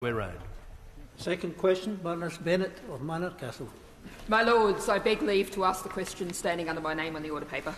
Way round. Second question, Baroness Bennett of Manor Castle. My Lords, I beg leave to ask the question standing under my name on the order paper.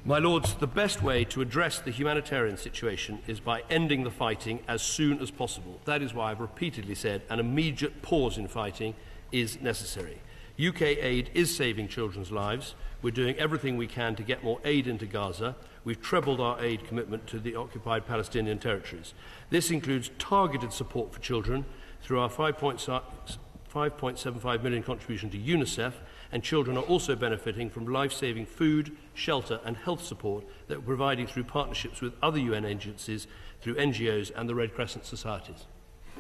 My Lords, the best way to address the humanitarian situation is by ending the fighting as soon as possible. That is why I've repeatedly said an immediate pause in fighting is necessary. UK aid is saving children's lives. We're doing everything we can to get more aid into Gaza. We've trebled our aid commitment to the occupied Palestinian territories. This includes targeted support for children through our 5.75 million contribution to UNICEF, and children are also benefiting from life-saving food, shelter and health support that we're providing through partnerships with other UN agencies, through NGOs and the Red Crescent societies.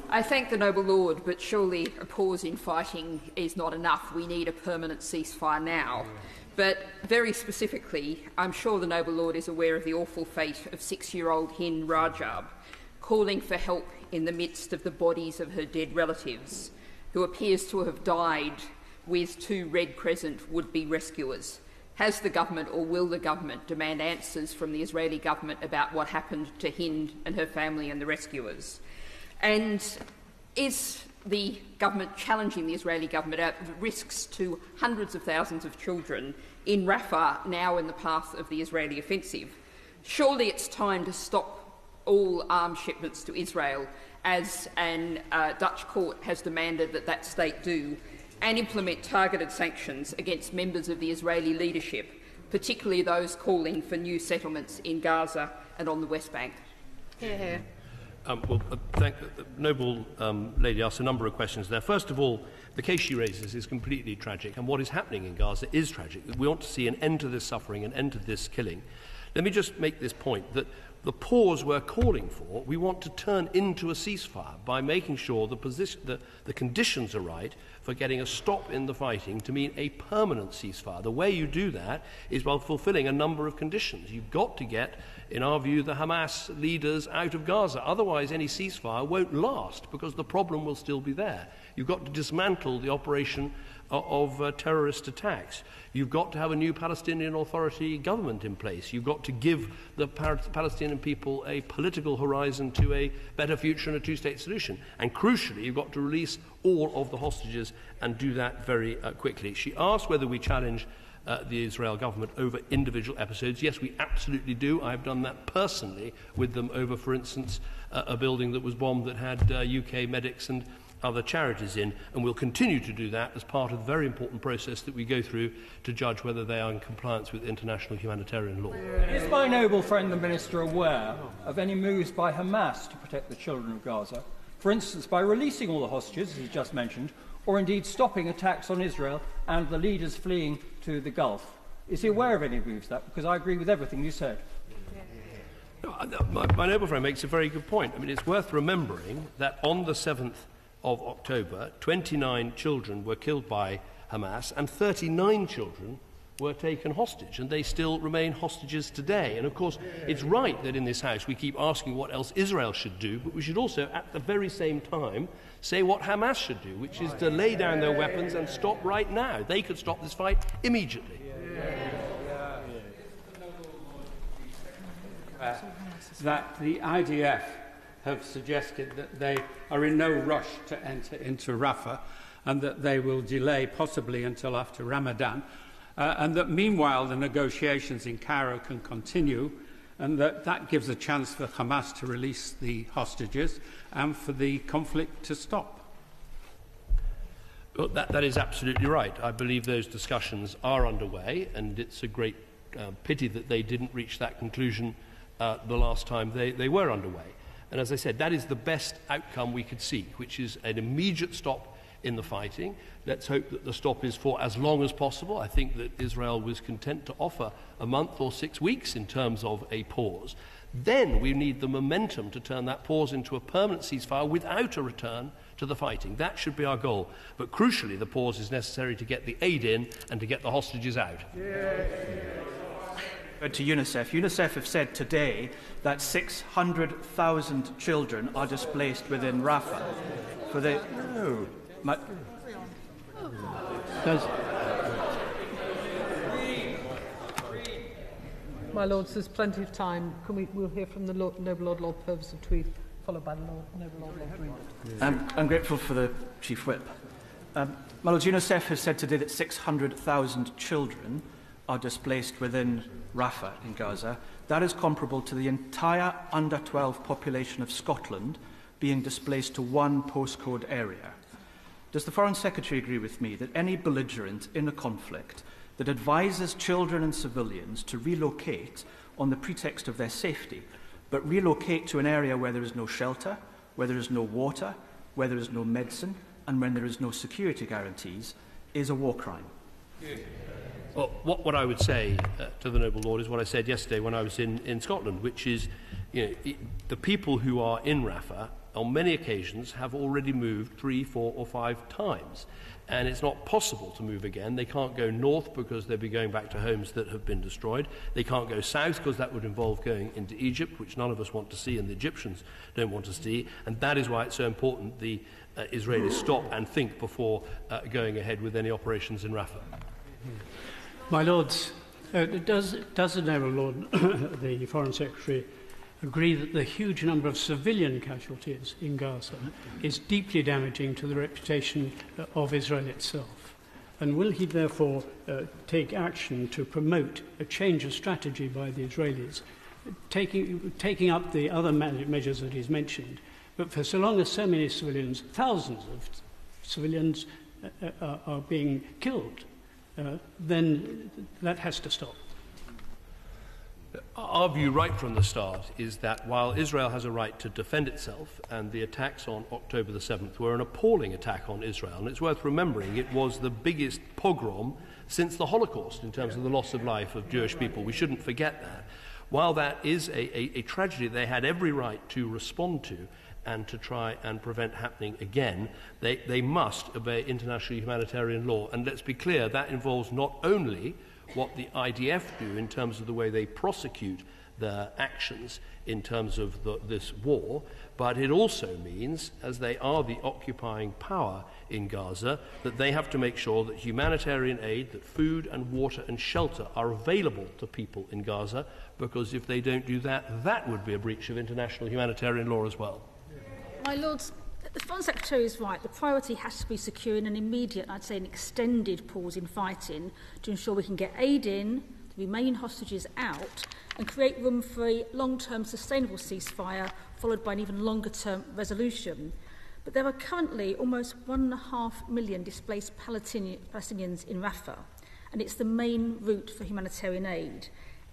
I thank the noble Lord, but surely a pause in fighting is not enough. We need a permanent ceasefire now. But very specifically, I'm sure the noble Lord is aware of the awful fate of 6-year-old Hind Rajab, calling for help in the midst of the bodies of her dead relatives, who appears to have died with 2 Red Crescent would-be rescuers. Has the government, or will the government, demand answers from the Israeli government about what happened to Hind and her family and the rescuers? And is the government challenging the Israeli government about the risks to hundreds of thousands of children in Rafah, now in the path of the Israeli offensive? Surely it's time to stop all arms shipments to Israel, as a Dutch court has demanded that that state do, and implement targeted sanctions against members of the Israeli leadership, particularly those calling for new settlements in Gaza and on the West Bank. The noble lady asked a number of questions there. First of all, the case she raises is completely tragic, and what is happening in Gaza is tragic. We want to see an end to this suffering, an end to this killing. Let me just make this point, that the pause we're calling for, we want to turn into a ceasefire by making sure the conditions are right for getting a stop in the fighting to mean a permanent ceasefire. The way you do that is by fulfilling a number of conditions. You've got to get, in our view, the Hamas leaders out of Gaza. Otherwise, any ceasefire won't last, because the problem will still be there. You've got to dismantle the operation of terrorist attacks. You've got to have a new Palestinian Authority government in place. You've got to give the Palestinian people a political horizon to a better future and a two-state solution. And crucially, you've got to release all of the hostages and do that very quickly. She asked whether we challenge the Israel government over individual episodes. Yes, we absolutely do. I've done that personally with them over, for instance, a building that was bombed that had UK medics and other charities in, and we'll continue to do that as part of the very important process that we go through to judge whether they are in compliance with international humanitarian law. Is my noble friend the Minister aware of any moves by Hamas to protect the children of Gaza, for instance by releasing all the hostages, as he just mentioned, or indeed stopping attacks on Israel and the leaders fleeing to the Gulf? Is he aware of any moves that? Because I agree with everything you said. My noble friend makes a very good point. I mean, it's worth remembering that on the 7th of October, 29 children were killed by Hamas and 39 children were taken hostage, and they still remain hostages today. And of course, it's right that in this House we keep asking what else Israel should do, but we should also, at the very same time, say what Hamas should do, which is to lay down their weapons and stop right now. They could stop this fight immediately. That the IDF have suggested that they are in no rush to enter into Rafah, and that they will delay possibly until after Ramadan, and that meanwhile the negotiations in Cairo can continue, and that gives a chance for Hamas to release the hostages and for the conflict to stop. Well, that is absolutely right. I believe those discussions are underway, and it's a great pity that they didn't reach that conclusion the last time they were underway. And as I said, that is the best outcome we could seek, which is an immediate stop in the fighting. Let's hope that the stop is for as long as possible. I think that Israel was content to offer a month or 6 weeks in terms of a pause. Then we need the momentum to turn that pause into a permanent ceasefire without a return to the fighting. That should be our goal. But crucially, the pause is necessary to get the aid in and to get the hostages out. To UNICEF. UNICEF have said today that 600,000 children are displaced within Rafah. For the My Lords, there's plenty of time. We'll hear from the noble Lord Purvis of Tweed. followed by the Noble Lord Green. I'm grateful for the Chief Whip. My Lord, UNICEF has said today that 600,000 children are displaced within Rafah in Gaza. That is comparable to the entire under-12 population of Scotland being displaced to one postcode area. Does the Foreign Secretary agree with me that any belligerent in a conflict that advises children and civilians to relocate on the pretext of their safety, but relocate to an area where there is no shelter, where there is no water, where there is no medicine, and when there is no security guarantees, is a war crime? Well, what I would say to the Noble Lord is what I said yesterday when I was in Scotland, which is, the people who are in Rafah on many occasions have already moved 3, 4 or 5 times. And it's not possible to move again. They can't go north because they'll be going back to homes that have been destroyed. They can't go south because that would involve going into Egypt, which none of us want to see and the Egyptians don't want to see. And that is why it's so important the Israelis stop and think before going ahead with any operations in Rafah. My Lords, does the Noble Lord, the Foreign Secretary, agree that the huge number of civilian casualties in Gaza is deeply damaging to the reputation of Israel itself? And will he therefore take action to promote a change of strategy by the Israelis, taking up the other measures that he's mentioned? But for so long as so many civilians, thousands of civilians are being killed, then that has to stop. Our view right from the start is that while Israel has a right to defend itself, and the attacks on October the 7th were an appalling attack on Israel, and it's worth remembering it was the biggest pogrom since the Holocaust in terms of the loss of life of Jewish people. We shouldn't forget that. While that is a tragedy they had every right to respond to and to try and prevent happening again, they must obey international humanitarian law. And let's be clear, that involves not only what the IDF do in terms of the way they prosecute their actions in terms of this war, but it also means, as they are the occupying power in Gaza, that they have to make sure that humanitarian aid, that food and water and shelter are available to people in Gaza, because if they don't do that, that would be a breach of international humanitarian law as well. My Lords, the Foreign Secretary is right. The priority has to be securing an immediate, I'd say an extended pause in fighting to ensure we can get aid in, the remaining hostages out, and create room for a long-term sustainable ceasefire followed by an even longer-term resolution. But there are currently almost 1.5 million displaced Palestinians in Rafah, and it's the main route for humanitarian aid.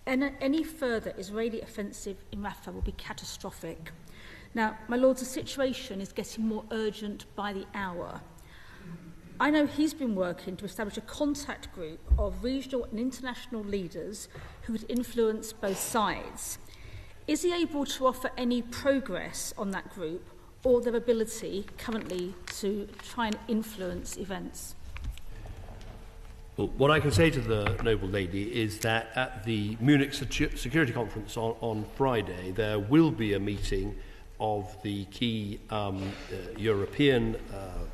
Any further Israeli offensive in Rafah will be catastrophic. Now, my Lords, the situation is getting more urgent by the hour. I know he's been working to establish a contact group of regional and international leaders who would influence both sides. Is he able to offer any progress on that group or their ability currently to try and influence events? Well, what I can say to the Noble Lady is that at the Munich Security Conference on Friday, there will be a meeting of the key European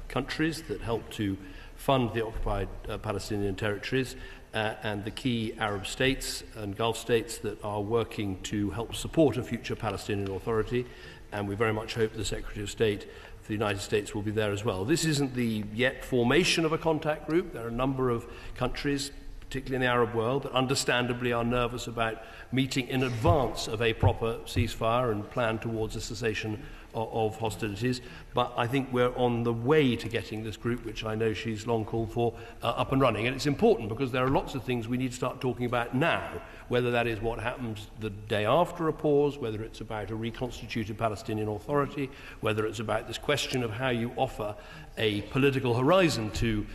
countries that help to fund the occupied Palestinian territories and the key Arab states and Gulf states that are working to help support a future Palestinian Authority, and we very much hope the Secretary of State for the United States will be there as well. This isn't the yet formation of a contact group. There are a number of countries, particularly in the Arab world, that understandably are nervous about meeting in advance of a proper ceasefire and plan towards a cessation of hostilities. But I think we're on the way to getting this group, which I know she's long called for, up and running. And it's important because there are lots of things we need to start talking about now, whether that is what happens the day after a pause, whether it's about a reconstituted Palestinian Authority, whether it's about this question of how you offer a political horizon to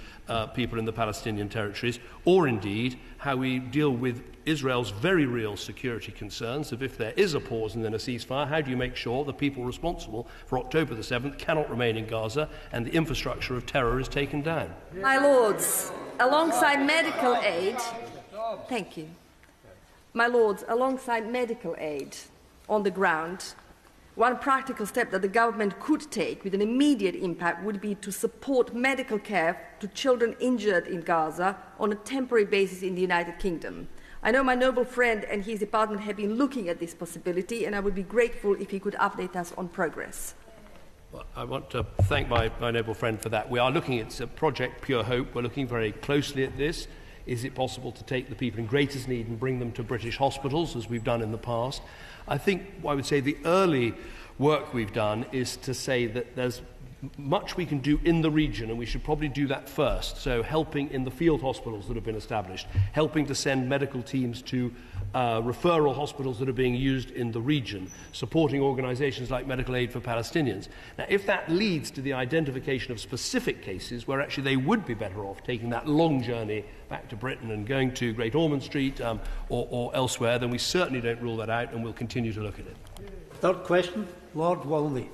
people in the Palestinian territories, or indeed how we deal with Israel's very real security concerns of if there is a pause and then a ceasefire, how do you make sure the people responsible for October the 7th cannot remain in Gaza and the infrastructure of terror is taken down? My Lords, alongside medical aid, thank you. My Lords, alongside medical aid on the ground, one practical step that the government could take with an immediate impact would be to support medical care to children injured in Gaza on a temporary basis in the United Kingdom. I know my noble friend and his department have been looking at this possibility, and I would be grateful if he could update us on progress. Well, I want to thank my noble friend for that. We are looking at Project Pure Hope. We're looking very closely at this. Is it possible to take the people in greatest need and bring them to British hospitals, as we've done in the past? I think, I would say, the early work we've done is to say that there's much we can do in the region, and we should probably do that first. So helping in the field hospitals that have been established, helping to send medical teams to referral hospitals that are being used in the region, supporting organisations like Medical Aid for Palestinians. Now, if that leads to the identification of specific cases where actually they would be better off taking that long journey back to Britain and going to Great Ormond Street or elsewhere, then we certainly don't rule that out, and we'll continue to look at it. Third question, Lord Walney.